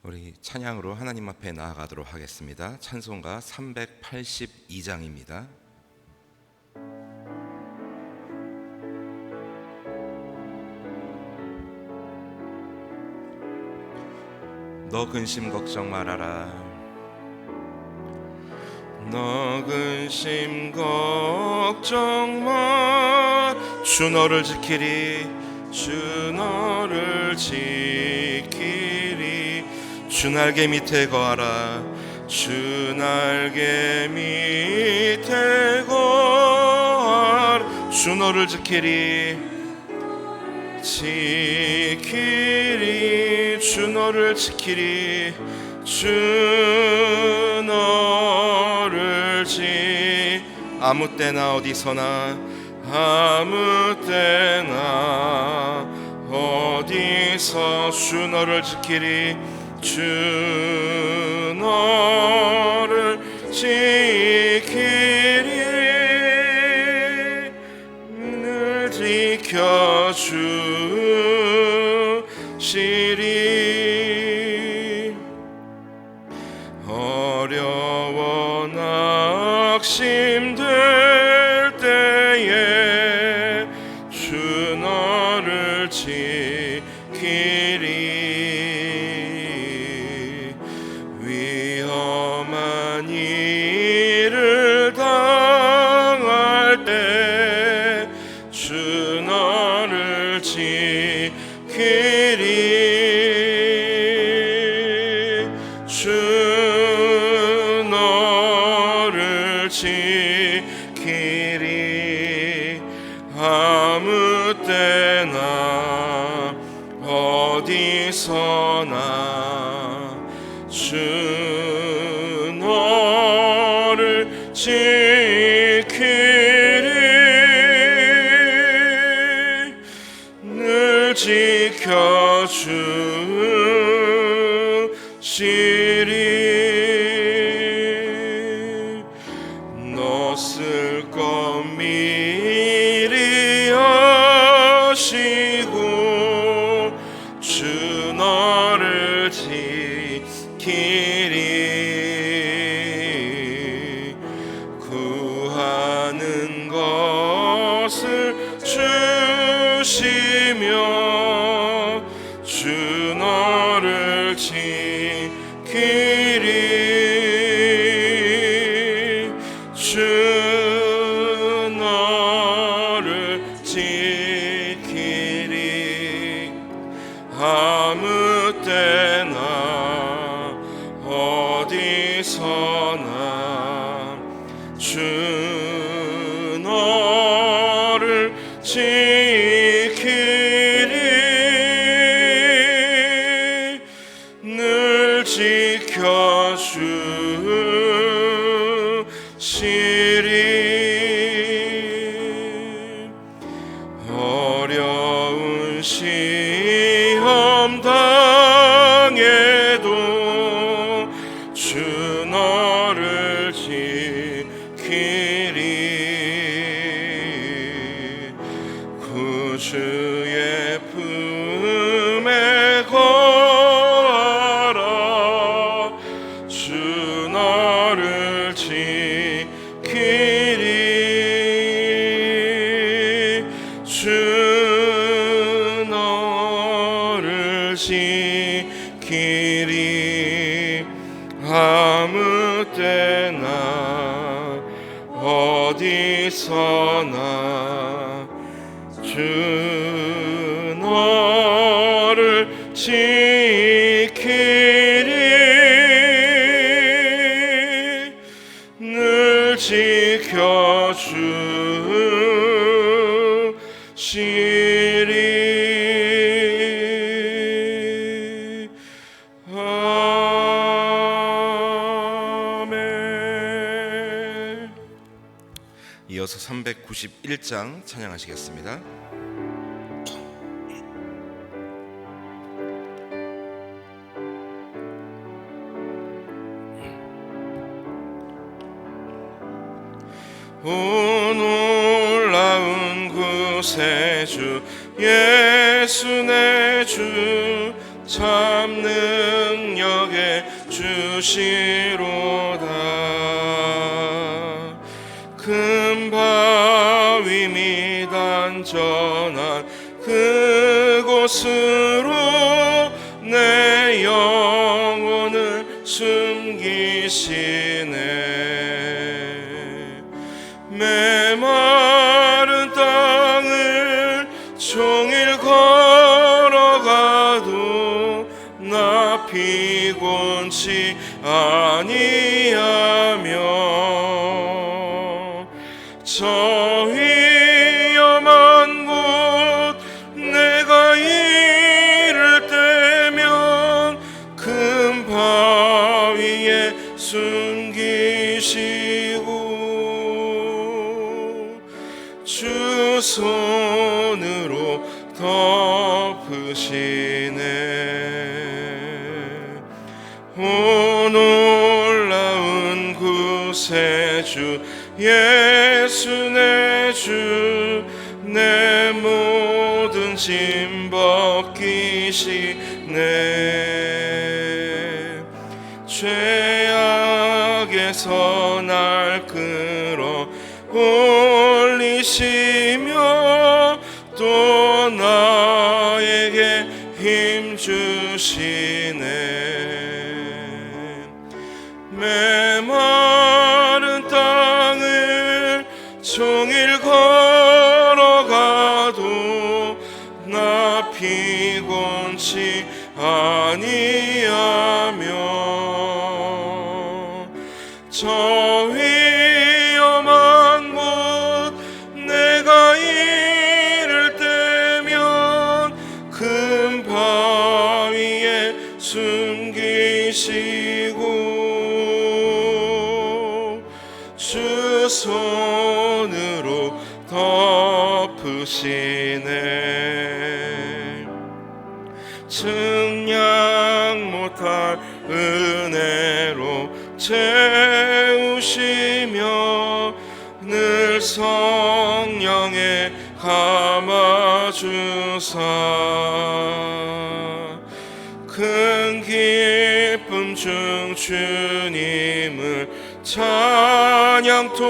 우리 찬양으로 하나님 앞에 나아가도록 하겠습니다. 찬송가 382장입니다. 너 근심 걱정 말아라. 너 근심 걱정 마. 주 너를 지키리. 주 너를 지키리. 주 날개 밑에 거하라. 주 날개 밑에 거하라. 주 너를 지키리. 지키리. 주 너를 지키리. 주 너를 아무 때나 어디서나 아무 때나 어디서 주 너를 지키리. 주 너를 지키리. 늘 지켜주시리. 어려워 낙심될 때에 주 너를 지키리. 위험한 일을 당할 때 주 너를 지키리. 주 너를 지키리. 아무 때나 어디서나 주 너를 지키리. 늘 지켜주시리. 너 쓸 것 미리 아시고 주 너를 지키리. 구하는 것을 주시며 주 너를 지키리. 주 너를 지키리. 아무 때나 어디서나 주 너를 지키리. 늘 지켜주시리. 어려운 시험 당해도 주 너를 지키리. 구주의 품에 거하라. 주 너를 지키리. 주 너를 지키리. 아무 때나 어디서나 주 너를 지키리. 늘 지켜주시리. 아멘. 이어서 391장 찬양하시겠습니다. 오 놀라운 구세주 예수 내 주 참 능력 주시로다. 큰 바위 및 안전한 그곳으로 내 영혼을 숨기시네. 메마른 땅을 종일 걸어가도 나 피곤치 아니하며 저 위험한 곳 내가 이를 때면 큰 바위에 숨기시고 주 손으로 덮으시네. 오 놀라운 구세주 예수 내 주, 내 모든 짐 벗기시네. 죄악에서 날 끌어 올리시며 또 나에게 힘 주시네. 메마른 땅을 종일 걸어가도 나 피곤치 아니하며 저 위험한 곳 내가 이를 때면 큰 바위에 숨기시고 주 손으로 덮으시네. 측량 못할 은혜로 채우시며 늘 성령에 감아주사 큰 기쁨 중 주님을 찬양토록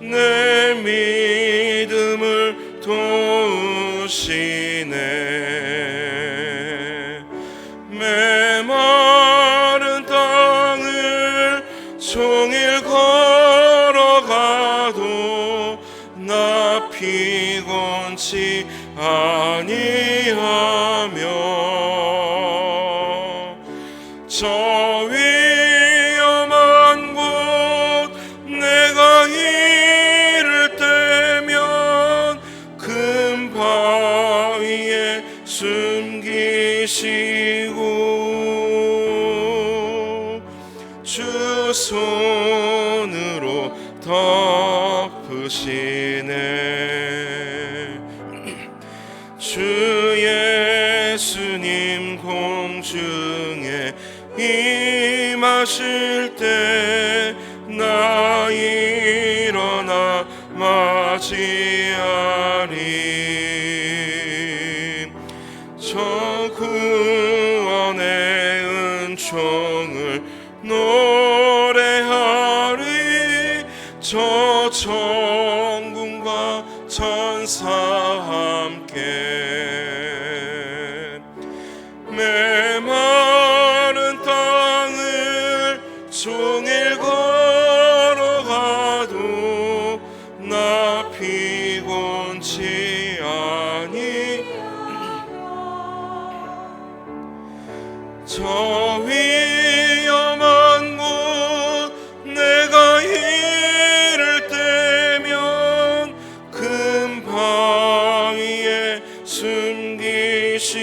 내 믿음을 도우시네. 메마른 땅을 종일 걸어가도 나 피곤치 아니하며 저 위험한 곳 내가 이를 때면 큰 바위에 숨기시고 주 손으로 덮으시네. 주 예수님 공중에 임하실 때 나 일어나 맞이하리. 저 구원의 은총을 노래하리. 저 천군과 천사 함께 메마른 땅을 종일 걸어가도 나 피곤치 아니. 저 위험한 곳 내가 이를 때면 큰 바위에 숨기시고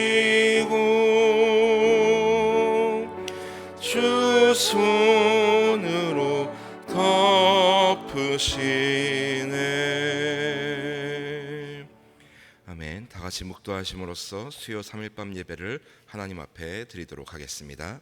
주 손으로 덮으시네. 아멘. 다 같이 묵도하심으로써 수요 3일 밤 예배를 하나님 앞에 드리도록 하겠습니다.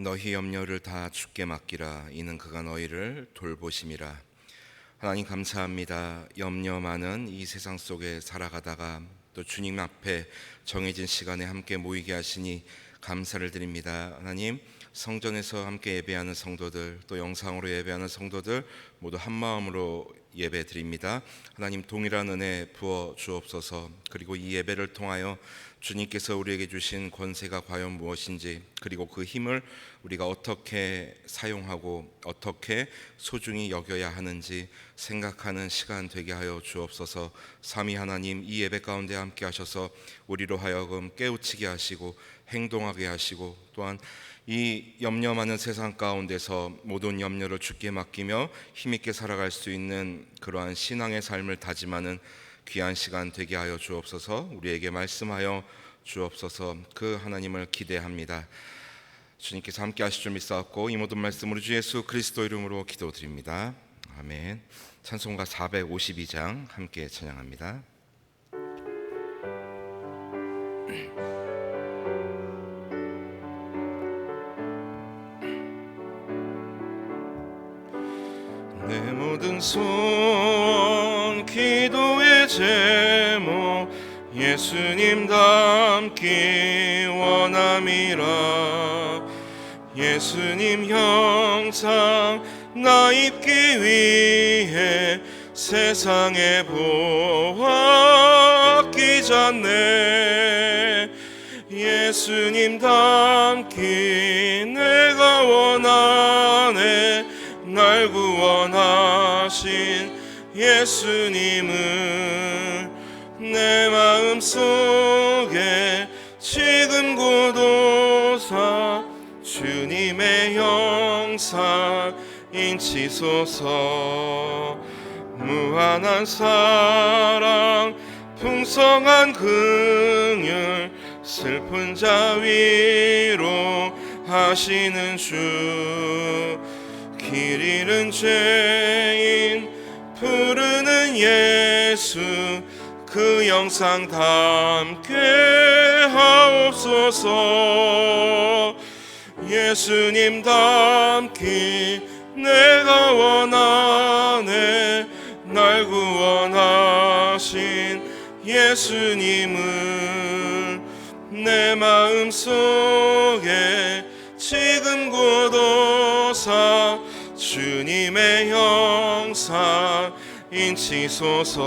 너희 염려를 다 주께 맡기라. 이는 그가 너희를 돌보심이라. 하나님 감사합니다. 염려 많은 이 세상 속에 살아가다가 또 주님 앞에 정해진 시간에 함께 모이게 하시니 감사를 드립니다. 하나님, 성전에서 함께 예배하는 성도들, 또 영상으로 예배하는 성도들 모두 한 마음으로 예배 드립니다. 하나님, 동일한 은혜 부어 주옵소서. 그리고 이 예배를 통하여 주님께서 우리에게 주신 권세가 과연 무엇인지, 그리고 그 힘을 우리가 어떻게 사용하고 어떻게 소중히 여겨야 하는지 생각하는 시간 되게 하여 주옵소서. 삼위 하나님, 이 예배 가운데 함께 하셔서 우리로 하여금 깨우치게 하시고 행동하게 하시고, 또한 이 염려 많은 세상 가운데서 모든 염려를 주께 맡기며 힘있게 살아갈 수 있는 그러한 신앙의 삶을 다짐하는 귀한 시간 되게 하여 주옵소서. 우리에게 말씀하여 주옵소서. 그 하나님을 기대합니다. 주님께서 함께 하실 줄 믿사옵고 이 모든 말씀으로 주 예수 그리스도 이름으로 기도드립니다. 아멘. 찬송가 452장 함께 찬양합니다. 내 모든 소원 기도의 제목 예수님 닮기 원함이라. 예수님 형상 나 입기 위해 세상에 보았기잖네. 예수님 닮기 내가 원하네. 날 구원하신 예수님은 내 마음속에 지금 고도사 주님의 형상 인치소서. 무한한 사랑 풍성한 긍휼 슬픈 자 위로 하시는 주. 길 잃은 죄인 부르는 예수 그 영상 담게 하옵소서. 예수님 닮기 내가 원하네. 날 구원하신 예수님을 내 마음속에 지금 고도사 주님의 형상 인치소서.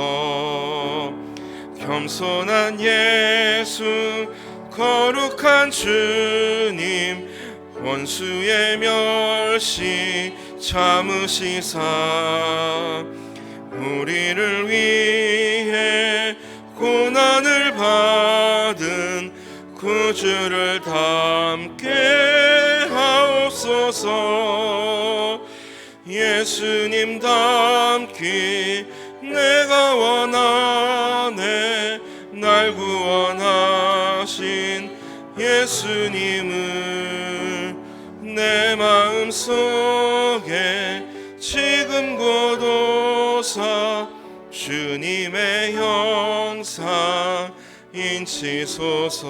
겸손한 예수 거룩한 주님 원수의 멸시 참으시사 우리를 위해 고난을 받은 구주를 닮게 하옵소서. 예수님 닮기 내가 원하네. 날 구원하신 예수님을 내 마음속에 지금 고도사 주님의 형상 인치소서.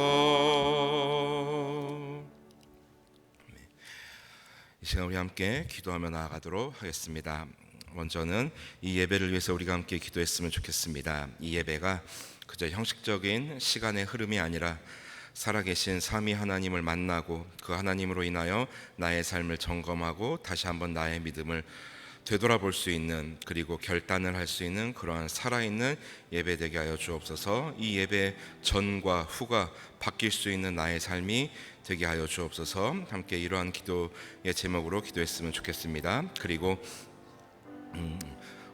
이 시간 우리 함께 기도하며 나아가도록 하겠습니다. 먼저는 이 예배를 위해서 우리가 함께 기도했으면 좋겠습니다. 이 예배가 그저 형식적인 시간의 흐름이 아니라 살아계신 삼위 하나님을 만나고 그 하나님으로 인하여 나의 삶을 점검하고 다시 한번 나의 믿음을 되돌아볼 수 있는, 그리고 결단을 할 수 있는 그러한 살아있는 예배 되게 하여 주옵소서. 이 예배 전과 후가 바뀔 수 있는 나의 삶이 되게 하여 주옵소서. 함께 이러한 기도의 제목으로 기도했으면 좋겠습니다. 그리고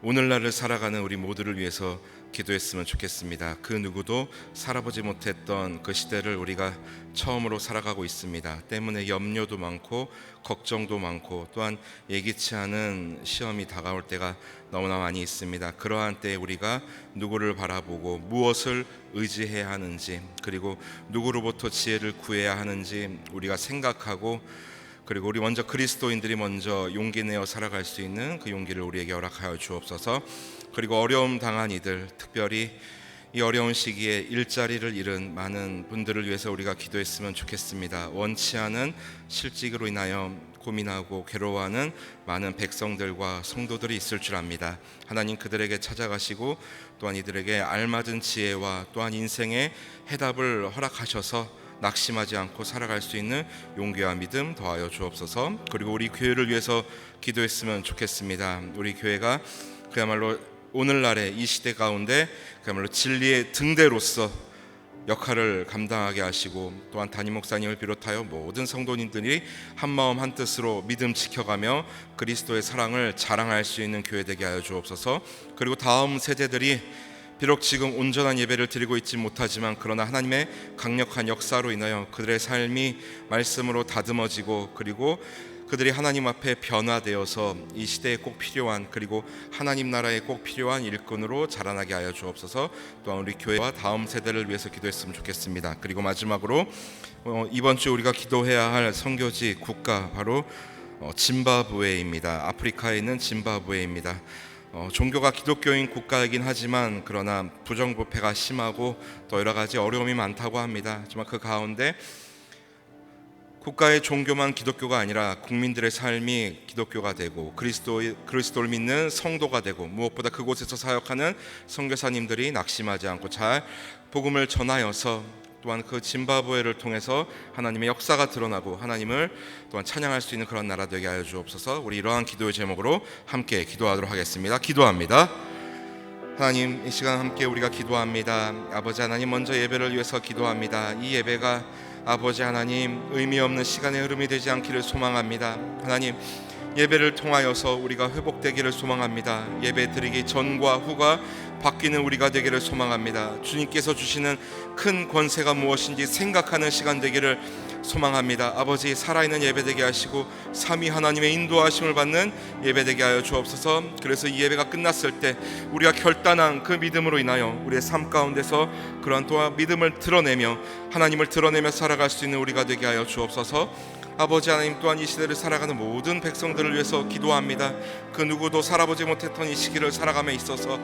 오늘날을 살아가는 우리 모두를 위해서 기도했으면 좋겠습니다. 그 누구도 살아보지 못했던 그 시대를 우리가 처음으로 살아가고 있습니다. 때문에 염려도 많고 걱정도 많고 또한 예기치 않은 시험이 다가올 때가 너무나 많이 있습니다. 그러한 때에 우리가 누구를 바라보고 무엇을 의지해야 하는지, 그리고 누구로부터 지혜를 구해야 하는지 우리가 생각하고, 그리고 우리 먼저 그리스도인들이 먼저 용기 내어 살아갈 수 있는 그 용기를 우리에게 허락하여 주옵소서. 그리고 어려움 당한 이들, 특별히 이 어려운 시기에 일자리를 잃은 많은 분들을 위해서 우리가 기도했으면 좋겠습니다. 원치 않은 실직으로 인하여 고민하고 괴로워하는 많은 백성들과 성도들이 있을 줄 압니다. 하나님 그들에게 찾아가시고 또한 이들에게 알맞은 지혜와 또한 인생의 해답을 허락하셔서 낙심하지 않고 살아갈 수 있는 용기와 믿음 더하여 주옵소서. 그리고 우리 교회를 위해서 기도했으면 좋겠습니다. 우리 교회가 그야말로 오늘날의 이 시대 가운데 그야말로 진리의 등대로서 역할을 감당하게 하시고, 또한 담임 목사님을 비롯하여 모든 성도님들이 한마음 한뜻으로 믿음 지켜가며 그리스도의 사랑을 자랑할 수 있는 교회 되게 하여 주옵소서. 그리고 다음 세대들이 비록 지금 온전한 예배를 드리고 있지 못하지만 그러나 하나님의 강력한 역사로 인하여 그들의 삶이 말씀으로 다듬어지고, 그리고 그들이 하나님 앞에 변화되어서 이 시대에 꼭 필요한, 그리고 하나님 나라에 꼭 필요한 일꾼으로 자라나게 하여 주옵소서. 또한 우리 교회와 다음 세대를 위해서 기도했으면 좋겠습니다. 그리고 마지막으로 이번 주 우리가 기도해야 할 선교지 국가 바로 짐바브웨입니다. 아프리카에 있는 짐바브웨입니다. 종교가 기독교인 국가이긴 하지만 그러나 부정부패가 심하고 또 여러 가지 어려움이 많다고 합니다. 하지만 그 가운데 국가의 종교만 기독교가 아니라 국민들의 삶이 기독교가 되고 그리스도를 믿는 성도가 되고, 무엇보다 그곳에서 사역하는 선교사님들이 낙심하지 않고 잘 복음을 전하여서 또한 그 짐바브웨를 통해서 하나님의 역사가 드러나고 하나님을 또한 찬양할 수 있는 그런 나라 되게 하여 주옵소서. 우리 이러한 기도의 제목으로 함께 기도하도록 하겠습니다. 기도합니다. 하나님, 이 시간 함께 우리가 기도합니다. 아버지 하나님, 먼저 예배를 위해서 기도합니다. 이 예배가 아버지 하나님 의미 없는 시간의 흐름이 되지 않기를 소망합니다. 하나님, 예배를 통하여서 우리가 회복되기를 소망합니다. 예배 드리기 전과 후가 바뀌는 우리가 되기를 소망합니다. 주님께서 주시는 큰 권세가 무엇인지 생각하는 시간 되기를 소망합니다. 아버지, 살아있는 예배 되게 하시고 삼위 하나님의 인도하심을 받는 예배 되게 하여 주옵소서. 그래서 이 예배가 끝났을 때 우리가 결단한 그 믿음으로 인하여 우리의 삶 가운데서 그러한 또한 믿음을 드러내며 하나님을 드러내며 살아갈 수 있는 우리가 되게 하여 주옵소서. 아버지 하나님, 또한 이 시대를 살아가는 모든 백성들을 위해서 기도합니다. 그 누구도 살아보지 못했던 이 시기를 살아감에 있어서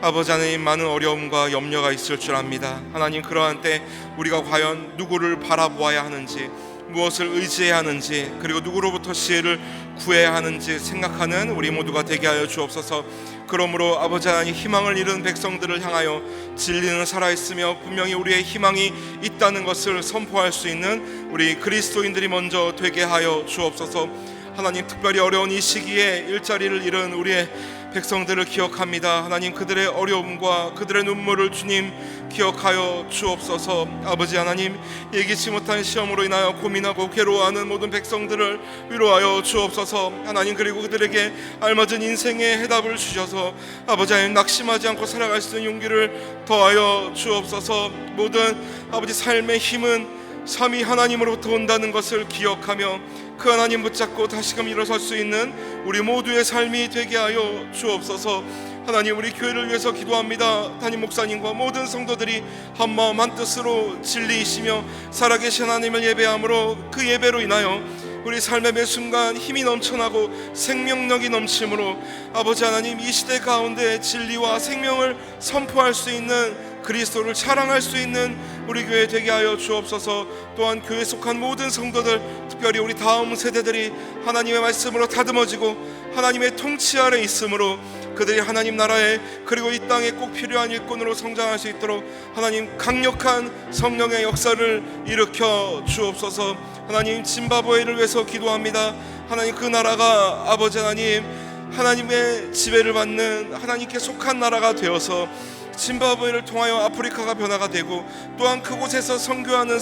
아버지 하나님, 많은 어려움과 염려가 있을 줄 압니다. 하나님, 그러한 때 우리가 과연 누구를 바라보아야 하는지, 무엇을 의지해야 하는지, 그리고 누구로부터 지혜를 구해야 하는지 생각하는 우리 모두가 되게 하여 주옵소서. 그러므로 아버지 하나님, 희망을 잃은 백성들을 향하여 진리는 살아있으며 분명히 우리의 희망이 있다는 것을 선포할 수 있는 우리 그리스도인들이 먼저 되게 하여 주옵소서. 하나님, 특별히 어려운 이 시기에 일자리를 잃은 우리의 백성들을 기억합니다. 하나님, 그들의 어려움과 그들의 눈물을 주님 기억하여 주옵소서. 아버지 하나님, 예기치 못한 시험으로 인하여 고민하고 괴로워하는 모든 백성들을 위로하여 주옵소서. 하나님, 그리고 그들에게 알맞은 인생의 해답을 주셔서 아버지 하나님, 낙심하지 않고 살아갈 수 있는 용기를 더하여 주옵소서. 모든 아버지 삶의 힘은 삼위 하나님으로부터 온다는 것을 기억하며 그 하나님 붙잡고 다시금 일어설 수 있는 우리 모두의 삶이 되게 하여 주옵소서. 하나님, 우리 교회를 위해서 기도합니다. 담임 목사님과 모든 성도들이 한마음 한뜻으로 진리이시며 살아계신 하나님을 예배함으로 그 예배로 인하여 우리 삶의 매 순간 힘이 넘쳐나고 생명력이 넘침으로 아버지 하나님, 이 시대 가운데 진리와 생명을 선포할 수 있는 그리스도를 자랑할 수 있는 우리 교회 되게 하여 주옵소서. 또한 교회에 속한 모든 성도들, 특별히 우리 다음 세대들이 하나님의 말씀으로 다듬어지고 하나님의 통치 아래 있으므로 그들이 하나님 나라에 그리고 이 땅에 꼭 필요한 일꾼으로 성장할 수 있도록 하나님 강력한 성령의 역사를 일으켜 주옵소서. 하나님, 짐바브웨를 위해서 기도합니다. 하나님, 그 나라가 아버지 하나님, 하나님의 지배를 받는 하나님께 속한 나라가 되어서 짐바브웨를 통하여 아프리카가 변화가 되고, 또한 그곳에서 선교하는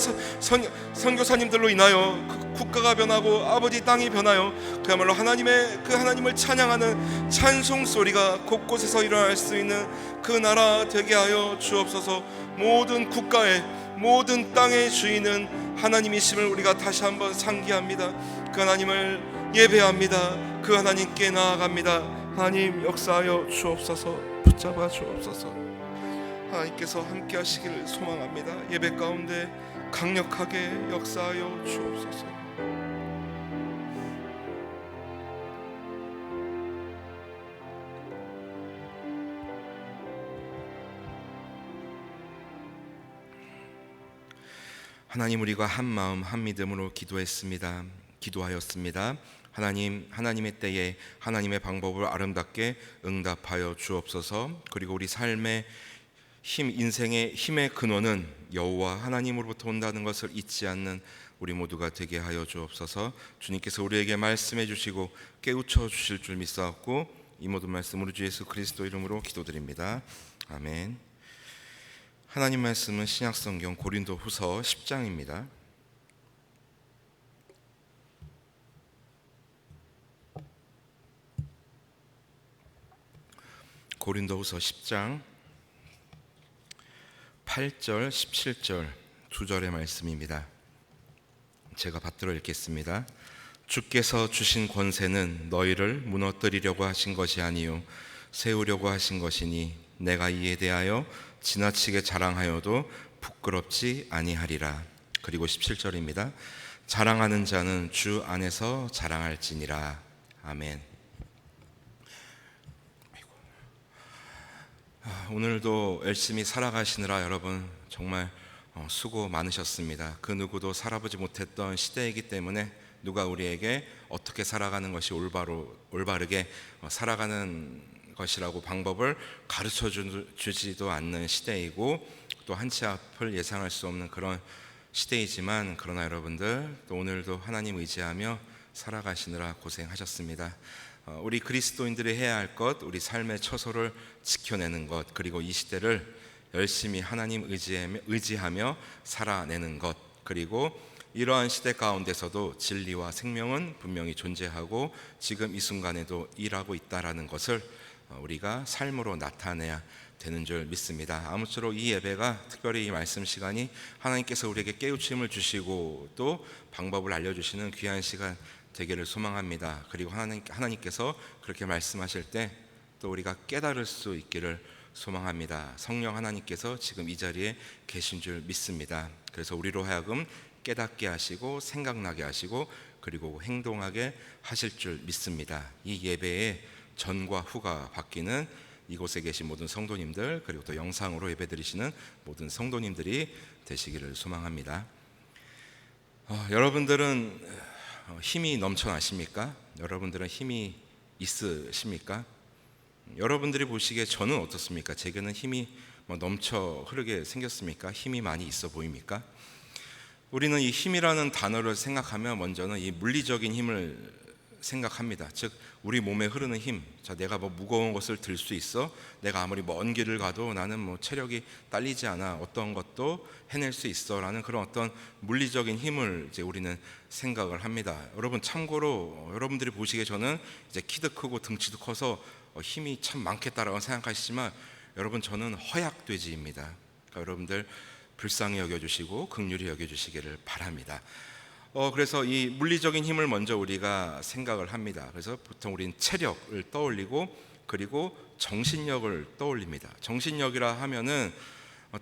선교사님들로 인하여 국가가 변하고 아버지 땅이 변하여 그야말로 하나님을 찬양하는 찬송 소리가 곳곳에서 일어날 수 있는 그 나라 되게 하여 주옵소서. 모든 국가의 모든 땅의 주인은 하나님이심을 우리가 다시 한번 상기합니다. 그 하나님을 예배합니다. 그 하나님께 나아갑니다. 하나님, 역사하여 주옵소서. 붙잡아 주옵소서. 하나님께서 함께 하시기를 소망합니다. 예배 가운데 강력하게 역사하여 주옵소서. 하나님, 우리가 한 마음 한 믿음으로 기도하였습니다. 하나님의 때에 하나님의 방법을 아름답게 응답하여 주옵소서. 그리고 우리 삶의 인생의 힘의 근원은 여호와 하나님으로부터 온다는 것을 잊지 않는 우리 모두가 되게 하여 주옵소서. 주님께서 우리에게 말씀해 주시고 깨우쳐 주실 줄 믿사옵고 이 모든 말씀으로 주 예수 그리스도 이름으로 기도드립니다. 아멘. 하나님 말씀은 신약성경 고린도후서 10장입니다. 고린도후서 10장 8절 17절 두 절의 말씀입니다. 제가 받들어 읽겠습니다. 주께서 주신 권세는 너희를 무너뜨리려고 하신 것이 아니요 세우려고 하신 것이니 내가 이에 대하여 지나치게 자랑하여도 부끄럽지 아니하리라. 그리고 17절입니다. 자랑하는 자는 주 안에서 자랑할지니라. 아멘. 오늘도 열심히 살아가시느라 여러분 정말 수고 많으셨습니다. 그 누구도 살아보지 못했던 시대이기 때문에 누가 우리에게 어떻게 살아가는 것이 올바르게 살아가는 것이라고 방법을 가르쳐 주지도 않는 시대이고 또 한치 앞을 예상할 수 없는 그런 시대이지만, 그러나 여러분들 또 오늘도 하나님 의지하며 살아가시느라 고생하셨습니다. 우리 그리스도인들이 해야 할 것, 우리 삶의 처소를 지켜내는 것, 그리고 이 시대를 열심히 하나님 의지하며 살아내는 것, 그리고 이러한 시대 가운데서도 진리와 생명은 분명히 존재하고 지금 이 순간에도 일하고 있다라는 것을 우리가 삶으로 나타내야 되는 줄 믿습니다. 아무쪼록 이 예배가, 특별히 이 말씀 시간이 하나님께서 우리에게 깨우침을 주시고 또 방법을 알려주시는 귀한 시간 되기를 소망합니다. 그리고 하나님께서 그렇게 말씀하실 때 또 우리가 깨달을 수 있기를 소망합니다. 성령 하나님께서 지금 이 자리에 계신 줄 믿습니다. 그래서 우리로 하여금 깨닫게 하시고 생각나게 하시고 그리고 행동하게 하실 줄 믿습니다. 이 예배의 전과 후가 바뀌는 이곳에 계신 모든 성도님들, 그리고 또 영상으로 예배드리시는 모든 성도님들이 되시기를 소망합니다. 여러분들은 힘이 넘쳐나십니까? 여러분들은 힘이 있으십니까? 여러분들이 보시기에 저는 어떻습니까? 제게는 힘이 넘쳐 흐르게 생겼습니까? 힘이 많이 있어 보입니까? 우리는 이 힘이라는 단어를 생각하면 먼저는 이 물리적인 힘을 생각합니다. 즉 우리 몸에 흐르는 힘. 자, 내가 무거운 것을 들 수 있어. 내가 아무리 먼 길을 가도 나는 체력이 딸리지 않아. 어떤 것도 해낼 수 있어라는 그런 어떤 물리적인 힘을 이제 우리는 생각을 합니다. 여러분 참고로 여러분들이 보시기에 저는 이제 키도 크고 등치도 커서 힘이 참 많겠다라고 생각하시지만 여러분 저는 허약돼지입니다. 그러니까 여러분들 불쌍히 여겨주시고 긍휼히 여겨주시기를 바랍니다. 그래서 이 물리적인 힘을 먼저 우리가 생각을 합니다. 그래서 보통 우리는 체력을 떠올리고 그리고 정신력을 떠올립니다. 정신력이라 하면은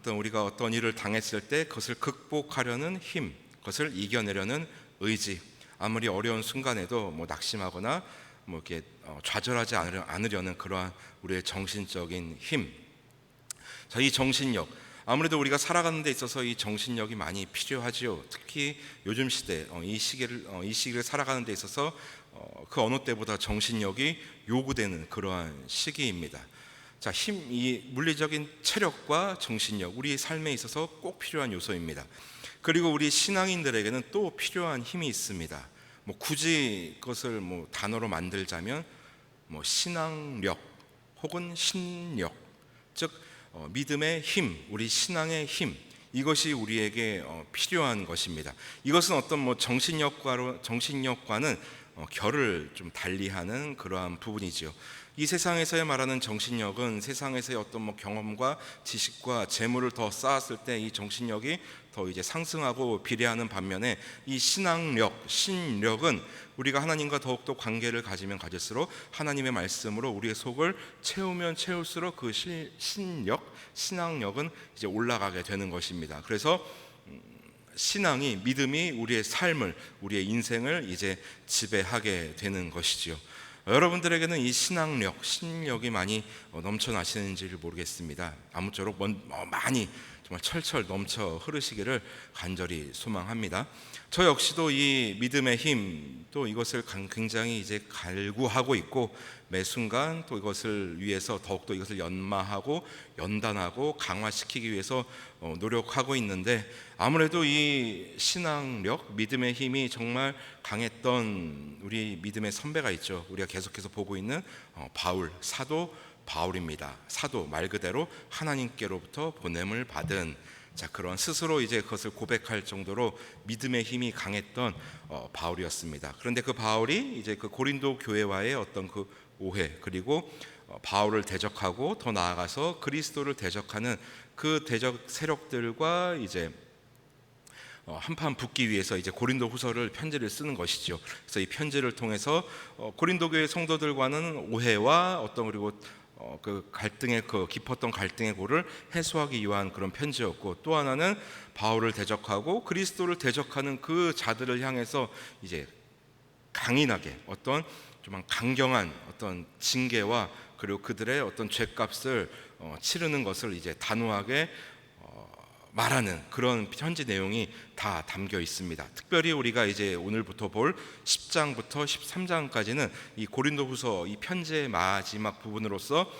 우리가 어떤 일을 당했을 때 그것을 극복하려는 힘, 그것을 이겨내려는 의지, 아무리 어려운 순간에도 낙심하거나 이렇게 좌절하지 않으려는 그러한 우리의 정신적인 힘. 자, 이 정신력, 아무래도 우리가 살아가는 데 있어서 이 정신력이 많이 필요하지요. 특히 요즘 시대, 이 시기를 살아가는 데 있어서 그 어느 때보다 정신력이 요구되는 그러한 시기입니다. 자, 이 물리적인 체력과 정신력, 우리 삶에 있어서 꼭 필요한 요소입니다. 그리고 우리 신앙인들에게는 또 필요한 힘이 있습니다. 굳이 그것을 단어로 만들자면 신앙력 혹은 신력, 즉 믿음의 힘, 우리 신앙의 힘, 이것이 우리에게 필요한 것입니다. 이것은 어떤 정신력과는 결을 좀 달리하는 그러한 부분이지요. 이 세상에서의 말하는 정신력은 세상에서의 어떤 경험과 지식과 재물을 더 쌓았을 때 이 정신력이 더 이제 상승하고 비례하는 반면에 이 신앙력, 신력은 우리가 하나님과 더욱더 관계를 가지면 가질수록 하나님의 말씀으로 우리의 속을 채우면 채울수록 그 신앙력은 이제 올라가게 되는 것입니다. 그래서 신앙이, 믿음이 우리의 삶을, 우리의 인생을 이제 지배하게 되는 것이지요. 여러분들에게는 이 신앙력, 신력이 많이 넘쳐나시는지를 모르겠습니다. 아무쪼록 많이 정말 철철 넘쳐 흐르시기를 간절히 소망합니다. 저 역시도 이 믿음의 힘, 또 이것을 굉장히 이제 갈구하고 있고, 매 순간 또 이것을 위해서 더욱더 이것을 연마하고 연단하고 강화시키기 위해서 노력하고 있는데, 아무래도 이 신앙력, 믿음의 힘이 정말 강했던 우리 믿음의 선배가 있죠. 우리가 계속해서 보고 있는 바울, 사도 바울입니다. 사도, 말 그대로 하나님께로부터 보냄을 받은, 그런 스스로 이제 그것을 고백할 정도로 믿음의 힘이 강했던 바울이었습니다. 그런데 그 바울이 이제 그 고린도 교회와의 어떤 그 오해, 그리고 바울을 대적하고 더 나아가서 그리스도를 대적하는 그 대적 세력들과 이제 한판 붙기 위해서 이제 고린도 후서를 편지를 쓰는 것이죠. 그래서 이 편지를 통해서 고린도 교회 성도들과는 오해와 어떤, 그리고 그 갈등의, 그 깊었던 갈등의 골을 해소하기 위한 그런 편지였고, 또 하나는 바울을 대적하고 그리스도를 대적하는 그 자들을 향해서 이제 강인하게 어떤 좀 강경한 어떤 징계와, 그리고 그들의 어떤 죄값을 치르는 것을 이제 단호하게 말하는 그런 편지 내용이 다 담겨 있습니다. 특별히 우리가 이제 오늘부터 볼 10장부터 13장까지는 이 고린도후서 이 편지의 마지막 부분으로서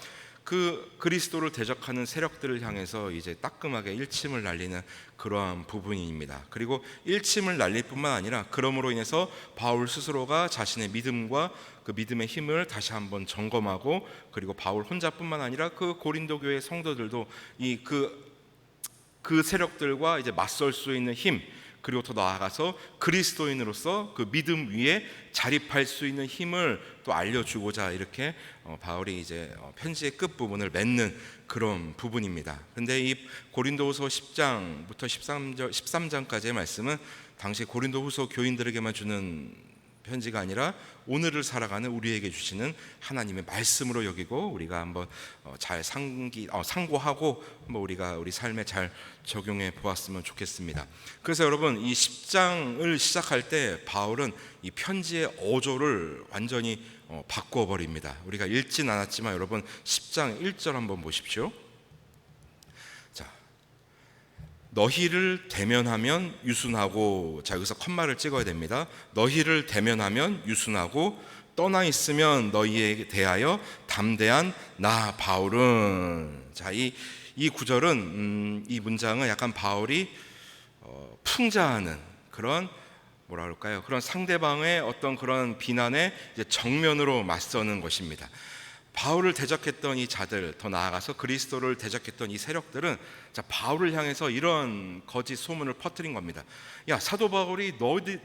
그 그리스도를 대적하는 세력들을 향해서 이제 따끔하게 일침을 날리는 그러한 부분입니다. 그리고 일침을 날릴 뿐만 아니라 그러므로 인해서 바울 스스로가 자신의 믿음과 그 믿음의 힘을 다시 한번 점검하고, 그리고 바울 혼자뿐만 아니라 그 고린도 교회 성도들도 이 그 세력들과 이제 맞설 수 있는 힘, 그리고 더 나아가서 그리스도인으로서 그 믿음 위에 자립할 수 있는 힘을 또 알려주고자 이렇게 바울이 이제 편지의 끝부분을 맺는 그런 부분입니다. 근데 이 고린도후서 10장부터 13장까지의 말씀은 당시 고린도후서 교인들에게만 주는 편지가 아니라 오늘을 살아가는 우리에게 주시는 하나님의 말씀으로 여기고, 우리가 한번 잘 상고하고 한번 우리가 우리 삶에 잘 적용해 보았으면 좋겠습니다. 그래서 여러분, 이 10장을 시작할 때 바울은 이 편지의 어조를 완전히 바꾸어 버립니다. 우리가 읽진 않았지만 여러분 10장 1절 한번 보십시오. 너희를 대면하면 유순하고, 자 여기서 컴마를 찍어야 됩니다. 너희를 대면하면 유순하고 떠나 있으면 너희에 대하여 담대한 나 바울은. 자, 이 구절은 이 문장은 약간 바울이 풍자하는 그런, 뭐라 그럴까요? 그런 상대방의 어떤 그런 비난에 이제 정면으로 맞서는 것입니다. 바울을 대적했던 이 자들, 더 나아가서 그리스도를 대적했던 이 세력들은 바울을 향해서 이런 거짓 소문을 퍼뜨린 겁니다. 야, 사도 바울이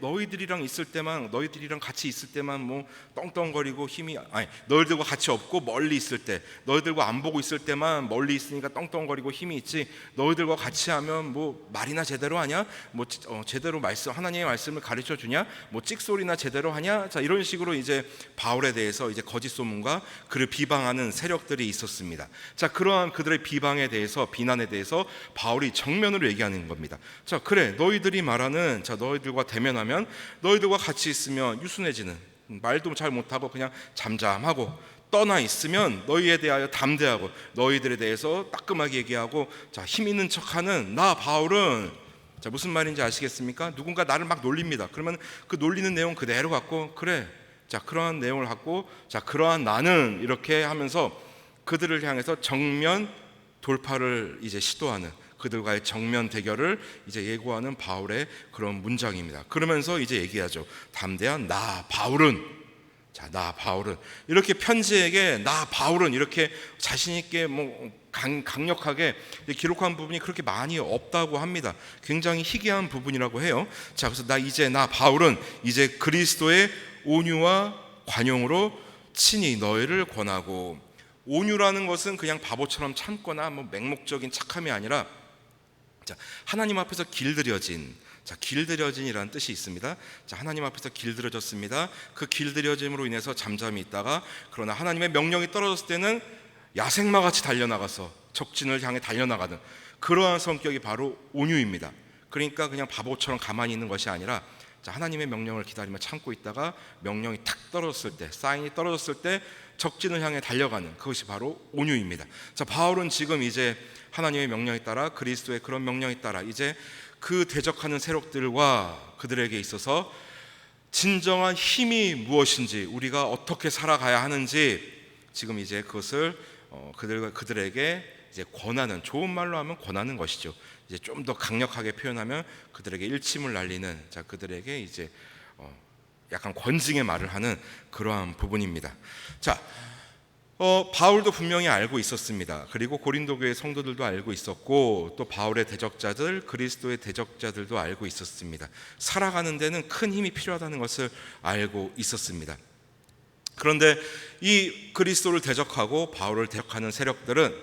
너희들이랑 있을 때만, 너희들이랑 같이 있을 때만 뭐 떵떵거리고 힘이, 아니 너희들과 같이 없고 멀리 있을 때, 너희들과 안 보고 있을 때만 멀리 있으니까 떵떵거리고 힘이 있지, 너희들과 같이 하면 뭐 말이나 제대로 하냐, 뭐 제대로 하나님의 말씀을 가르쳐 주냐, 뭐 찍소리나 제대로 하냐. 자, 이런 식으로 이제 바울에 대해서 이제 거짓 소문과 그를 비방하는 세력들이 있었습니다. 자, 그러한 그들의 비방에 대해서, 비난에 대해서 바울이 정면으로 얘기하는 겁니다. 자, 그래, 너희들이 말하는, 자, 너희들과 대면하면, 너희들과 같이 있으면 유순해지는, 말도 잘 못하고 그냥 잠잠하고, 떠나 있으면 너희에 대하여 담대하고, 너희들에 대해서 따끔하게 얘기하고, 자, 힘 있는 척하는 나 바울은, 자, 무슨 말인지 아시겠습니까? 누군가 나를 막 놀립니다. 그러면 그 놀리는 내용 그대로 갖고, 그래, 자, 그러한 내용을 갖고, 자, 그러한 나는, 이렇게 하면서 그들을 향해서 정면 돌파를 이제 시도하는, 그들과의 정면 대결을 이제 예고하는 바울의 그런 문장입니다. 그러면서 이제 얘기하죠. 담대한 나 바울은, 자, 나 바울은, 이렇게 편지에게 나 바울은 이렇게 자신 있게 뭐 강력하게 기록한 부분이 그렇게 많이 없다고 합니다. 굉장히 희귀한 부분이라고 해요. 자, 그래서 나 바울은 이제 그리스도의 온유와 관용으로 친히 너희를 권하고, 온유라는 것은 그냥 바보처럼 참거나 뭐 맹목적인 착함이 아니라, 자, 하나님 앞에서 길들여진, 자, 길들여진이라는 뜻이 있습니다. 자, 하나님 앞에서 길들여졌습니다. 그 길들여짐으로 인해서 잠잠히 있다가, 그러나 하나님의 명령이 떨어졌을 때는 야생마같이 달려나가서 적진을 향해 달려나가는 그러한 성격이 바로 온유입니다. 그러니까 그냥 바보처럼 가만히 있는 것이 아니라, 자, 하나님의 명령을 기다리며 참고 있다가 명령이 탁 떨어졌을 때, 사인이 떨어졌을 때 적진을 향해 달려가는 그것이 바로 온유입니다. 자, 바울은 지금 이제 하나님의 명령에 따라, 그리스도의 그런 명령에 따라 이제 그 대적하는 세력들과 그들에게 있어서 진정한 힘이 무엇인지, 우리가 어떻게 살아가야 하는지 지금 이제 그것을 그들에게 이제 권하는, 좋은 말로 하면 권하는 것이죠. 이제 좀 더 강력하게 표현하면 그들에게 일침을 날리는, 자, 그들에게 이제 약간 권징의 말을 하는 그러한 부분입니다. 자, 바울도 분명히 알고 있었습니다. 그리고 고린도 교회 성도들도 알고 있었고, 또 바울의 대적자들, 그리스도의 대적자들도 알고 있었습니다. 살아가는 데는 큰 힘이 필요하다는 것을 알고 있었습니다. 그런데 이 그리스도를 대적하고 바울을 대적하는 세력들은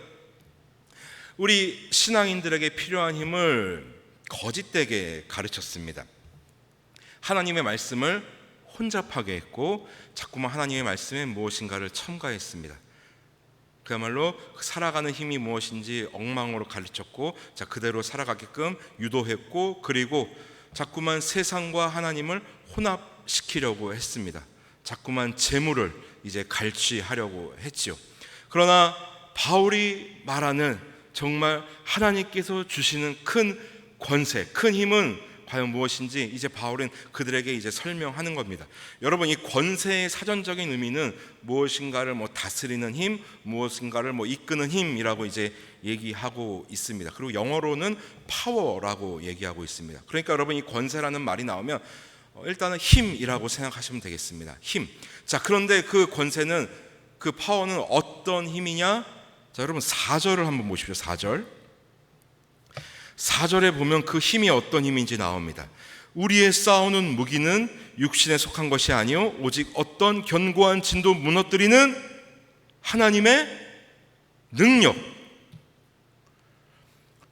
우리 신앙인들에게 필요한 힘을 거짓되게 가르쳤습니다. 하나님의 말씀을 혼잡하게 했고, 자꾸만 하나님의 말씀에 무엇인가를 첨가했습니다. 그야말로 살아가는 힘이 무엇인지 엉망으로 가르쳤고, 자, 그대로 살아가게끔 유도했고, 그리고 자꾸만 세상과 하나님을 혼합시키려고 했습니다. 자꾸만 재물을 이제 갈취하려고 했지요. 그러나 바울이 말하는 정말 하나님께서 주시는 큰 권세, 큰 힘은 과연 무엇인지 이제 바울은 그들에게 이제 설명하는 겁니다. 여러분, 이 권세의 사전적인 의미는 무엇인가를 다스리는 힘, 무엇인가를 이끄는 힘이라고 이제 얘기하고 있습니다. 그리고 영어로는 파워라고 얘기하고 있습니다. 그러니까 여러분, 이 권세라는 말이 나오면 일단은 힘이라고 생각하시면 되겠습니다. 힘. 자, 그런데 그 권세는, 그 파워는 어떤 힘이냐? 자, 여러분 4절을 한번 보십시오. 4절에 보면 그 힘이 어떤 힘인지 나옵니다. 우리의 싸우는 무기는 육신에 속한 것이 아니요 오직 어떤 견고한 진도 무너뜨리는 하나님의 능력.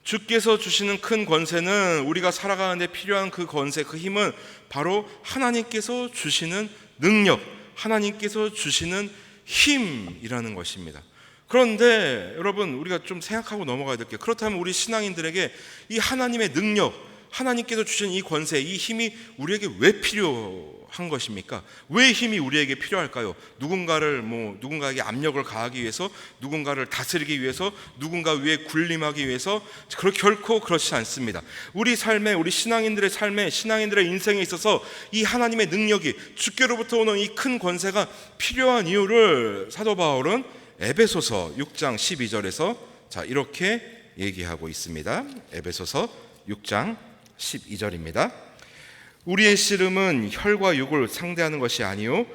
주께서 주시는 큰 권세는, 우리가 살아가는 데 필요한 그 권세, 그 힘은 바로 하나님께서 주시는 능력, 하나님께서 주시는 힘이라는 것입니다. 그런데 여러분, 우리가 좀 생각하고 넘어가야 될 게, 그렇다면 우리 신앙인들에게 이 하나님의 능력, 하나님께서 주신 이 권세, 이 힘이 우리에게 왜 필요한 것입니까? 왜 힘이 우리에게 필요할까요? 누군가에게 압력을 가하기 위해서, 누군가를 다스리기 위해서, 누군가 위에 군림하기 위해서? 결코 그렇지 않습니다. 우리 삶에, 우리 신앙인들의 삶에, 신앙인들의 인생에 있어서 이 하나님의 능력이, 주께로부터 오는 이 큰 권세가 필요한 이유를 사도 바울은 에베소서 6장 12절에서 자, 이렇게 얘기하고 있습니다. 에베소서 6장 12절입니다. 우리의 씨름은 혈과 육을 상대하는 것이 아니요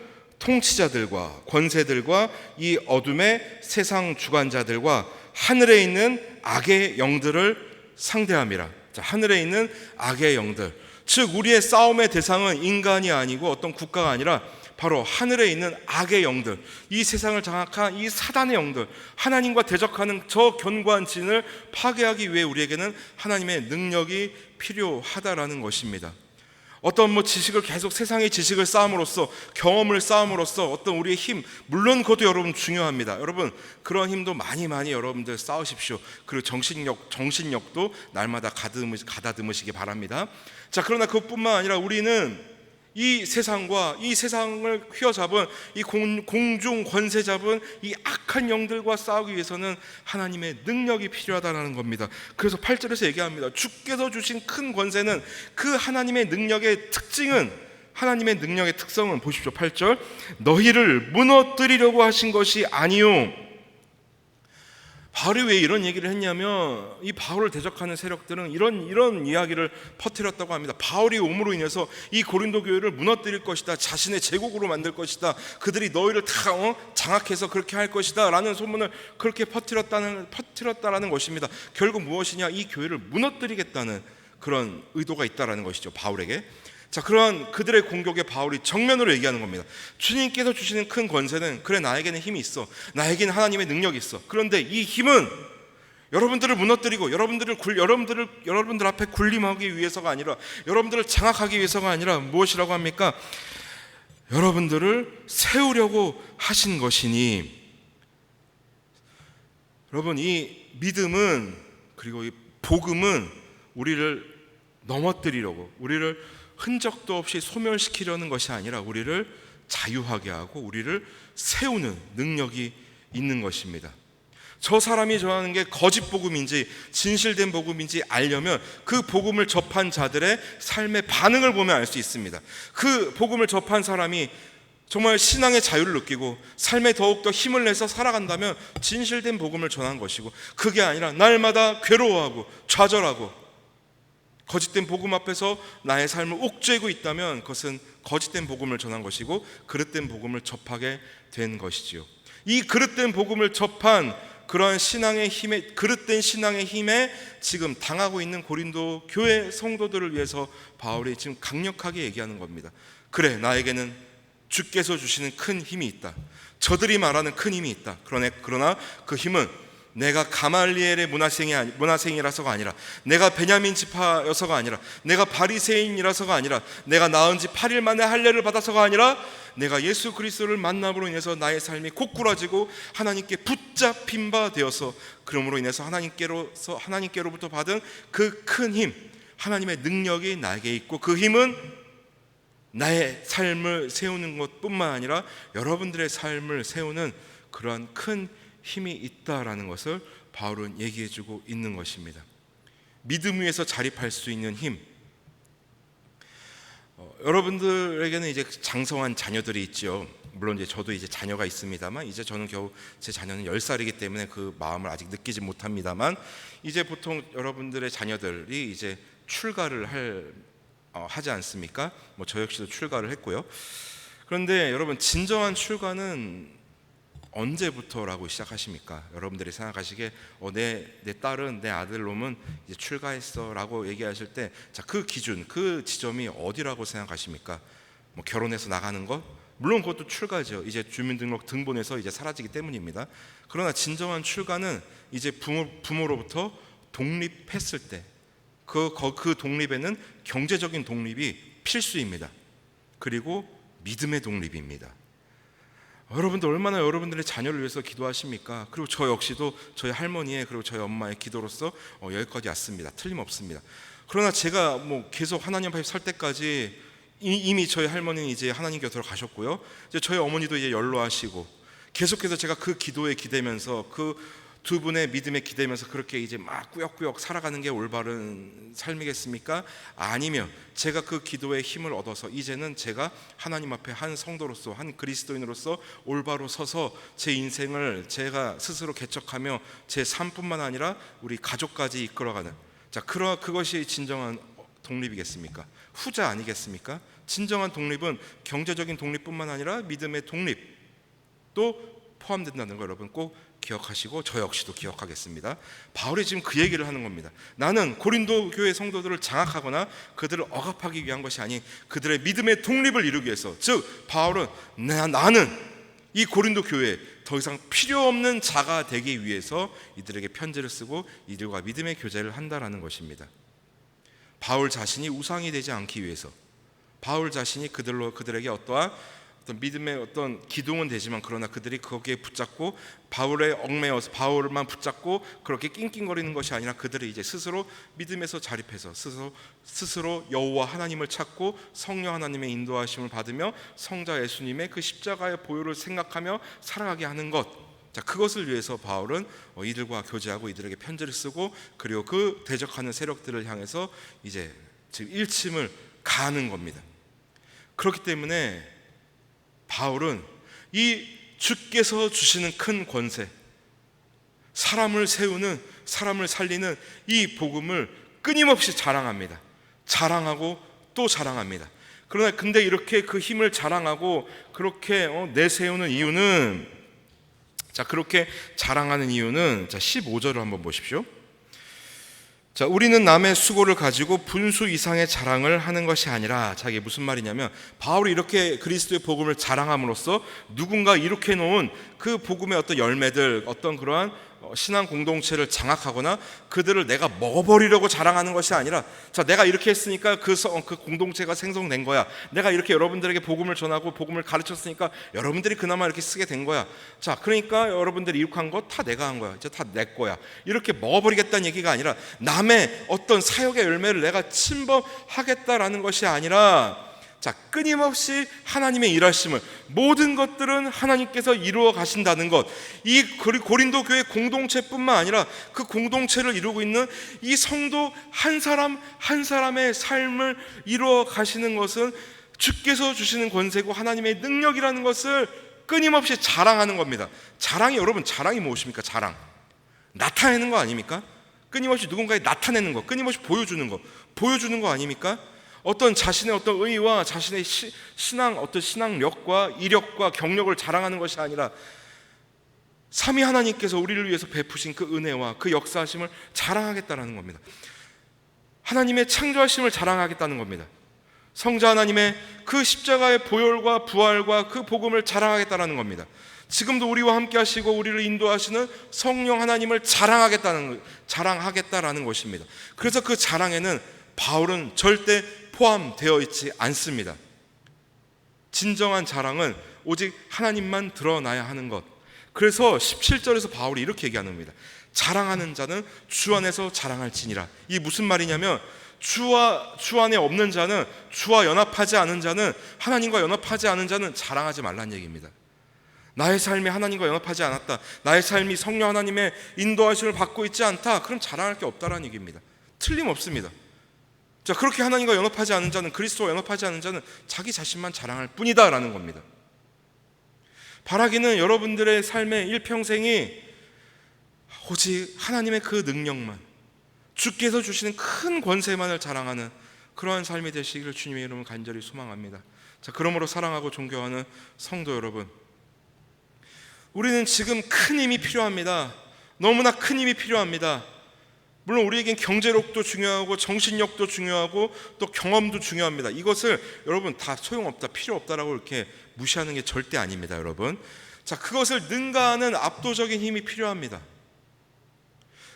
통치자들과 권세들과 이 어둠의 세상 주관자들과 하늘에 있는 악의 영들을 상대함이라. 자, 하늘에 있는 악의 영들, 즉 우리의 싸움의 대상은 인간이 아니고 어떤 국가가 아니라 바로 하늘에 있는 악의 영들, 이 세상을 장악한 이 사단의 영들, 하나님과 대적하는 저 견고한 진을 파괴하기 위해 우리에게는 하나님의 능력이 필요하다라는 것입니다. 어떤 지식을 계속, 세상의 지식을 쌓음으로써, 경험을 쌓음으로써 어떤 우리의 힘, 물론 그것도 여러분 중요합니다. 여러분, 그런 힘도 많이 여러분들 쌓으십시오. 그리고 정신력도 날마다 가다듬으시기 바랍니다. 자, 그러나 그것뿐만 아니라 우리는 이 세상과 이 세상을 휘어잡은 이 공중 권세 잡은 이 악한 영들과 싸우기 위해서는 하나님의 능력이 필요하다는 겁니다. 그래서 8절에서 얘기합니다. 주께서 주신 큰 권세는, 그 하나님의 능력의 특징은, 하나님의 능력의 특성은 보십시오. 8절, 너희를 무너뜨리려고 하신 것이 아니요. 바울이 왜 이런 얘기를 했냐면, 이 바울을 대적하는 세력들은 이런 이야기를 퍼뜨렸다고 합니다. 바울이 옴으로 인해서 이 고린도 교회를 무너뜨릴 것이다, 자신의 제국으로 만들 것이다, 그들이 너희를 다 장악해서 그렇게 할 것이다 라는 소문을 그렇게 퍼뜨렸다라는 것입니다. 결국 무엇이냐? 이 교회를 무너뜨리겠다는 그런 의도가 있다라는 것이죠, 바울에게. 자, 그러한 그들의 공격에 바울이 정면으로 얘기하는 겁니다. 주님께서 주시는 큰 권세는, 그래, 나에게는 힘이 있어, 나에게는 하나님의 능력이 있어. 그런데 이 힘은 여러분들을 무너뜨리고 여러분들 앞에 군림하기 위해서가 아니라, 여러분들을 장악하기 위해서가 아니라 무엇이라고 합니까? 여러분들을 세우려고 하신 것이니. 여러분, 이 믿음은, 그리고 이 복음은 우리를 넘어뜨리려고, 우리를 흔적도 없이 소멸시키려는 것이 아니라 우리를 자유하게 하고 우리를 세우는 능력이 있는 것입니다. 저 사람이 전하는 게 거짓 복음인지 진실된 복음인지 알려면 그 복음을 접한 자들의 삶의 반응을 보면 알 수 있습니다. 그 복음을 접한 사람이 정말 신앙의 자유를 느끼고 삶에 더욱더 힘을 내서 살아간다면 진실된 복음을 전한 것이고, 그게 아니라 날마다 괴로워하고 좌절하고 거짓된 복음 앞에서 나의 삶을 옥죄고 있다면 그것은 거짓된 복음을 전한 것이고 그릇된 복음을 접하게 된 것이지요. 이 그릇된 복음을 접한 그러한 신앙의 힘에, 그릇된 신앙의 힘에 지금 당하고 있는 고린도 교회 성도들을 위해서 바울이 지금 강력하게 얘기하는 겁니다. 그래, 나에게는 주께서 주시는 큰 힘이 있다. 저들이 말하는 큰 힘이 있다. 그러나 그 힘은 내가 가말리엘의 문화생이라서가 아니라, 내가 베냐민 지파여서가 아니라, 내가 바리새인이라서가 아니라, 내가 나은 지 8일 만에 할례를 받아서가 아니라, 내가 예수 그리스도를 만남으로 인해서 나의 삶이 고꾸라지고 하나님께 붙잡힌 바 되어서 그러므로 인해서 하나님께로부터 받은 그 큰 힘, 하나님의 능력이 나에게 있고, 그 힘은 나의 삶을 세우는 것뿐만 아니라 여러분들의 삶을 세우는 그러한 큰 힘이 있다라는 것을 바울은 얘기해주고 있는 것입니다. 믿음 위에서 자립할 수 있는 힘. 여러분들에게는 이제 장성한 자녀들이 있죠. 물론 이제 저도 이제 자녀가 있습니다만, 이제 저는 겨우 제 자녀는 10살이기 때문에 그 마음을 아직 느끼지 못합니다만, 이제 보통 여러분들의 자녀들이 이제 출가를 하지 않습니까? 뭐 저 역시도 출가를 했고요. 그런데 여러분, 진정한 출가는 언제부터라고 시작하십니까? 여러분들이 생각하시기에 내 딸은, 내 아들놈은 이제 출가했어라고 얘기하실 때, 자, 그 기준, 그 지점이 어디라고 생각하십니까? 뭐 결혼해서 나가는 것? 물론 그것도 출가죠. 이제 주민등록 등본에서 이제 사라지기 때문입니다. 그러나 진정한 출가는 이제 부모로부터 독립했을 때, 그 독립에는 경제적인 독립이 필수입니다. 그리고 믿음의 독립입니다. 여러분들 얼마나 여러분들의 자녀를 위해서 기도하십니까? 그리고 저 역시도 저희 할머니의, 그리고 저희 엄마의 기도로서 여기까지 왔습니다. 틀림없습니다. 그러나 제가 뭐 계속 하나님 앞에 설 때까지 이미 저희 할머니는 이제 하나님 곁으로 가셨고요. 이제 저희 어머니도 이제 연로하시고, 계속해서 제가 그 기도에 기대면서, 그 두 분의 믿음에 기대면서 그렇게 이제 막 꾸역꾸역 살아가는 게 올바른 삶이겠습니까? 아니면 제가 그 기도의 힘을 얻어서 이제는 제가 하나님 앞에 한 성도로서, 한 그리스도인으로서 올바로 서서 제 인생을 제가 스스로 개척하며 제 삶뿐만 아니라 우리 가족까지 이끌어가는, 자, 그것이 진정한 독립이겠습니까? 후자 아니겠습니까? 진정한 독립은 경제적인 독립뿐만 아니라 믿음의 독립도 포함된다는 거 여러분 꼭 기억하시고, 저 역시도 기억하겠습니다. 바울이 지금 그 얘기를 하는 겁니다. 나는 고린도 교회 성도들을 장악하거나 그들을 억압하기 위한 것이 아닌 그들의 믿음의 독립을 이루기 위해서, 즉 바울은 나는 이 고린도 교회에 더 이상 필요 없는 자가 되기 위해서 이들에게 편지를 쓰고 이들과 믿음의 교제를 한다라는 것입니다. 바울 자신이 우상이 되지 않기 위해서, 바울 자신이 그들에게 어떤 믿음의 어떤 기둥은 되지만, 그러나 그들이 거기에 붙잡고 바울에 얽매여서 바울만 붙잡고 그렇게 낑낑거리는 것이 아니라, 그들이 이제 스스로 믿음에서 자립해서 스스로 여호와 하나님을 찾고 성령 하나님의 인도하심을 받으며 성자 예수님의 그 십자가의 보혈을 생각하며 살아가게 하는 것, 자, 그것을 위해서 바울은 이들과 교제하고 이들에게 편지를 쓰고, 그리고 그 대적하는 세력들을 향해서 이제 지금 일침을 가하는 겁니다. 그렇기 때문에 바울은 이 주께서 주시는 큰 권세, 사람을 세우는, 사람을 살리는 이 복음을 끊임없이 자랑합니다. 자랑하고 또 자랑합니다. 그러나 근데 이렇게 그 힘을 자랑하고 그렇게 내세우는 이유는, 자, 그렇게 자랑하는 이유는, 자, 15절을 한번 보십시오. 자, 우리는 남의 수고를 가지고 분수 이상의 자랑을 하는 것이 아니라, 자, 이게 무슨 말이냐면, 바울이 이렇게 그리스도의 복음을 자랑함으로써 누군가 이렇게 놓은 그 복음의 어떤 열매들, 어떤 그러한 신앙 공동체를 장악하거나 그들을 내가 먹어버리려고 자랑하는 것이 아니라, 자, 내가 이렇게 했으니까 그 공동체가 생성된 거야. 내가 이렇게 여러분들에게 복음을 전하고 복음을 가르쳤으니까 여러분들이 그나마 이렇게 쓰게 된 거야. 자, 그러니까 여러분들이 이룩한 거 다 내가 한 거야. 이제 다 내 거야. 이렇게 먹어버리겠다는 얘기가 아니라, 남의 어떤 사역의 열매를 내가 침범하겠다라는 것이 아니라, 자, 끊임없이 하나님의 일하심을, 모든 것들은 하나님께서 이루어 가신다는 것, 이 고린도 교회 공동체뿐만 아니라 그 공동체를 이루고 있는 이 성도 한 사람 한 사람의 삶을 이루어 가시는 것은 주께서 주시는 권세고 하나님의 능력이라는 것을 끊임없이 자랑하는 겁니다. 자랑이, 여러분, 자랑이 무엇입니까? 자랑, 나타내는 거 아닙니까? 끊임없이 누군가에 나타내는 거, 끊임없이 보여주는 거 아닙니까? 어떤 자신의 어떤 의와 자신의 신앙, 어떤 신앙력과 이력과 경력을 자랑하는 것이 아니라 삼위 하나님께서 우리를 위해서 베푸신 그 은혜와 그 역사하심을 자랑하겠다는 겁니다. 하나님의 창조하심을 자랑하겠다는 겁니다. 성자 하나님의 그 십자가의 보혈과 부활과 그 복음을 자랑하겠다는 겁니다. 지금도 우리와 함께 하시고 우리를 인도하시는 성령 하나님을 자랑하겠다는 것입니다. 그래서 그 자랑에는 바울은 절대 포함되어 있지 않습니다. 진정한 자랑은 오직 하나님만 드러나야 하는 것. 그래서 17절에서 바울이 이렇게 얘기하는 겁니다. 자랑하는 자는 주 안에서 자랑할지니라. 이게 무슨 말이냐면 주 안에 없는 자는, 주와 연합하지 않은 자는, 하나님과 연합하지 않은 자는 자랑하지 말라는 얘기입니다. 나의 삶이 하나님과 연합하지 않았다, 나의 삶이 성령 하나님의 인도하심을 받고 있지 않다, 그럼 자랑할 게 없다라는 얘기입니다. 틀림없습니다. 자, 그렇게 하나님과 연합하지 않은 자는, 그리스도와 연합하지 않은 자는 자기 자신만 자랑할 뿐이다 라는 겁니다. 바라기는 여러분들의 삶의 일평생이 오직 하나님의 그 능력만, 주께서 주시는 큰 권세만을 자랑하는 그러한 삶이 되시기를 주님의 이름으로 간절히 소망합니다. 자, 그러므로 사랑하고 존경하는 성도 여러분, 우리는 지금 큰 힘이 필요합니다. 너무나 큰 힘이 필요합니다. 물론 우리에겐 경제력도 중요하고 정신력도 중요하고 또 경험도 중요합니다. 이것을 여러분 다 소용없다, 필요 없다라고 이렇게 무시하는 게 절대 아닙니다, 여러분. 자, 그것을 능가하는 압도적인 힘이 필요합니다.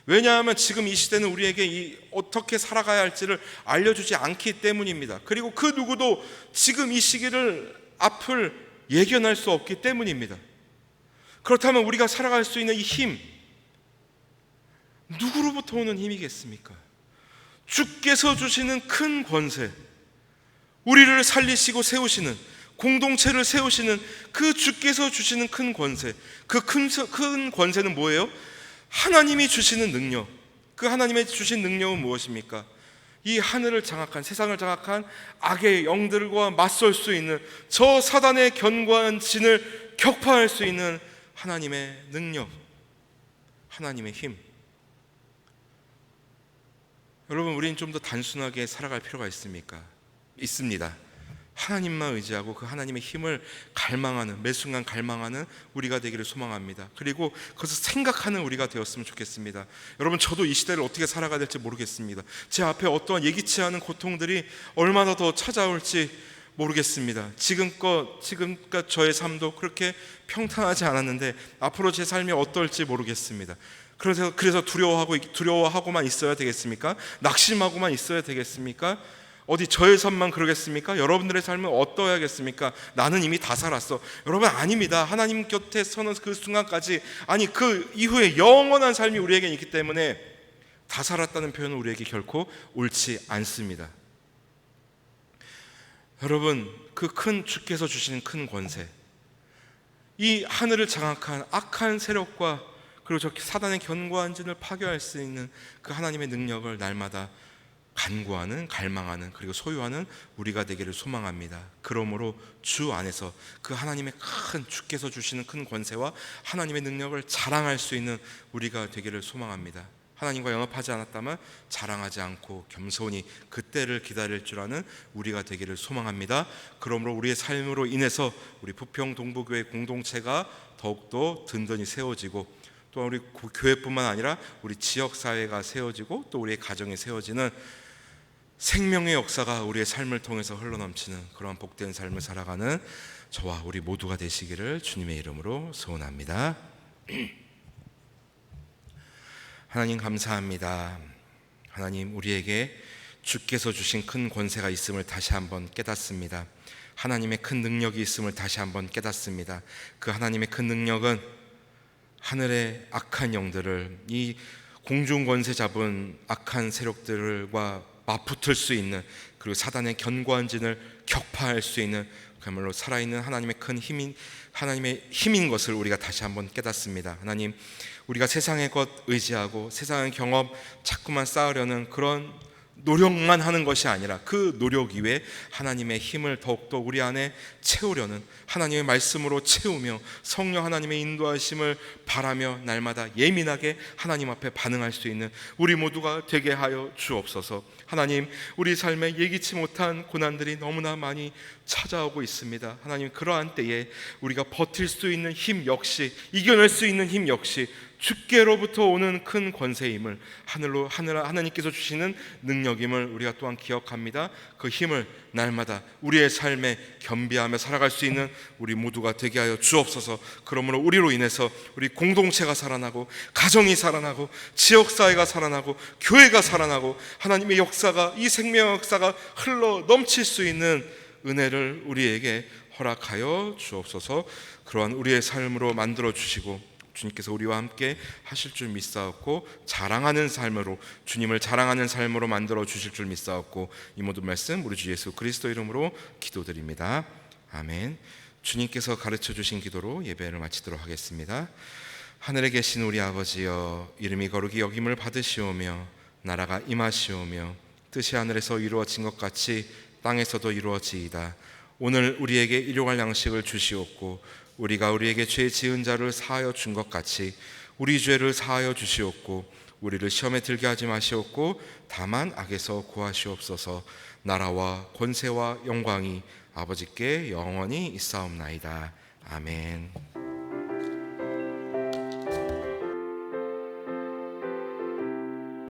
왜냐하면 지금 이 시대는 우리에게 어떻게 살아가야 할지를 알려주지 않기 때문입니다. 그리고 그 누구도 지금 이 시기를 앞을 예견할 수 없기 때문입니다. 그렇다면 우리가 살아갈 수 있는 이 힘, 누구로부터 오는 힘이겠습니까? 주께서 주시는 큰 권세, 우리를 살리시고 세우시는, 공동체를 세우시는 그 주께서 주시는 큰 권세, 그 큰 권세는 뭐예요? 하나님이 주시는 능력. 그 하나님의 주신 능력은 무엇입니까? 이 하늘을 장악한, 세상을 장악한 악의 영들과 맞설 수 있는, 저 사단의 견고한 진을 격파할 수 있는 하나님의 능력, 하나님의 힘. 여러분, 우리는 좀 더 단순하게 살아갈 필요가 있습니까? 있습니다. 하나님만 의지하고 그 하나님의 힘을 갈망하는, 매 순간 갈망하는 우리가 되기를 소망합니다. 그리고 그것을 생각하는 우리가 되었으면 좋겠습니다. 여러분, 저도 이 시대를 어떻게 살아가야 될지 모르겠습니다. 제 앞에 어떠한 예기치 않은 고통들이 얼마나 더 찾아올지 모르겠습니다. 지금껏 저의 삶도 그렇게 평탄하지 않았는데 앞으로 제 삶이 어떨지 모르겠습니다. 그래서 두려워하고만 있어야 되겠습니까? 낙심하고만 있어야 되겠습니까? 어디 저의 삶만 그러겠습니까? 여러분들의 삶은 어떠해야겠습니까? 나는 이미 다 살았어. 여러분, 아닙니다. 하나님 곁에 서는 그 순간까지, 아니 그 이후에 영원한 삶이 우리에게 있기 때문에 다 살았다는 표현은 우리에게 결코 옳지 않습니다. 여러분, 그 큰 주께서 주시는 큰 권세, 이 하늘을 장악한 악한 세력과 그리고 저 사단의 견고한 진을 파괴할 수 있는 그 하나님의 능력을 날마다 간구하는, 갈망하는, 그리고 소유하는 우리가 되기를 소망합니다. 그러므로 주 안에서 그 하나님의 큰, 주께서 주시는 큰 권세와 하나님의 능력을 자랑할 수 있는 우리가 되기를 소망합니다. 하나님과 영합하지 않았다면 자랑하지 않고 겸손히 그때를 기다릴 줄 아는 우리가 되기를 소망합니다. 그러므로 우리의 삶으로 인해서 우리 부평 동부교회 공동체가 더욱더 든든히 세워지고, 또 우리 교회뿐만 아니라 우리 지역사회가 세워지고, 또 우리의 가정이 세워지는 생명의 역사가 우리의 삶을 통해서 흘러넘치는 그러한 복된 삶을 살아가는 저와 우리 모두가 되시기를 주님의 이름으로 소원합니다. 하나님, 감사합니다. 하나님, 우리에게 주께서 주신 큰 권세가 있음을 다시 한번 깨닫습니다. 하나님의 큰 능력이 있음을 다시 한번 깨닫습니다. 그 하나님의 큰 능력은 하늘의 악한 영들을, 이 공중 권세 잡은 악한 세력들과 맞붙을 수 있는, 그리고 사단의 견고한 진을 격파할 수 있는 그야말로 살아있는 하나님의 큰 힘인, 하나님의 힘인 것을 우리가 다시 한번 깨닫습니다. 하나님, 우리가 세상의 것 의지하고 세상의 경험 자꾸만 쌓으려는 그런 노력만 하는 것이 아니라 그 노력 이외에 하나님의 힘을 더욱더 우리 안에 채우려는, 하나님의 말씀으로 채우며 성령 하나님의 인도하심을 바라며 날마다 예민하게 하나님 앞에 반응할 수 있는 우리 모두가 되게 하여 주옵소서. 하나님, 우리 삶에 예기치 못한 고난들이 너무나 많이 찾아오고 있습니다. 하나님, 그러한 때에 우리가 버틸 수 있는 힘 역시, 이겨낼 수 있는 힘 역시 주께로부터 오는 큰 권세임을, 하나님께서 주시는 능력임을 우리가 또한 기억합니다. 그 힘을 날마다 우리의 삶에 겸비하며 살아갈 수 있는 우리 모두가 되게 하여 주옵소서. 그러므로 우리로 인해서 우리 공동체가 살아나고, 가정이 살아나고, 지역사회가 살아나고, 교회가 살아나고, 하나님의 역사가, 이 생명의 역사가 흘러 넘칠 수 있는 은혜를 우리에게 허락하여 주옵소서. 그러한 우리의 삶으로 만들어 주시고 주님께서 우리와 함께 하실 줄 믿사옵고, 자랑하는 삶으로, 주님을 자랑하는 삶으로 만들어 주실 줄 믿사옵고, 이 모든 말씀 우리 주 예수 그리스도 이름으로 기도드립니다. 아멘. 주님께서 가르쳐 주신 기도로 예배를 마치도록 하겠습니다. 하늘에 계신 우리 아버지여, 이름이 거룩히 여김을 받으시오며 나라가 임하시오며 뜻이 하늘에서 이루어진 것 같이 땅에서도 이루어지이다. 오늘 우리에게 일용할 양식을 주시옵고, 우리가 우리에게 죄 지은 자를 사하여 준 것 같이 우리 죄를 사하여 주시옵고, 우리를 시험에 들게 하지 마시옵고 다만 악에서 구하시옵소서. 나라와 권세와 영광이 아버지께 영원히 있사옵나이다. 아멘.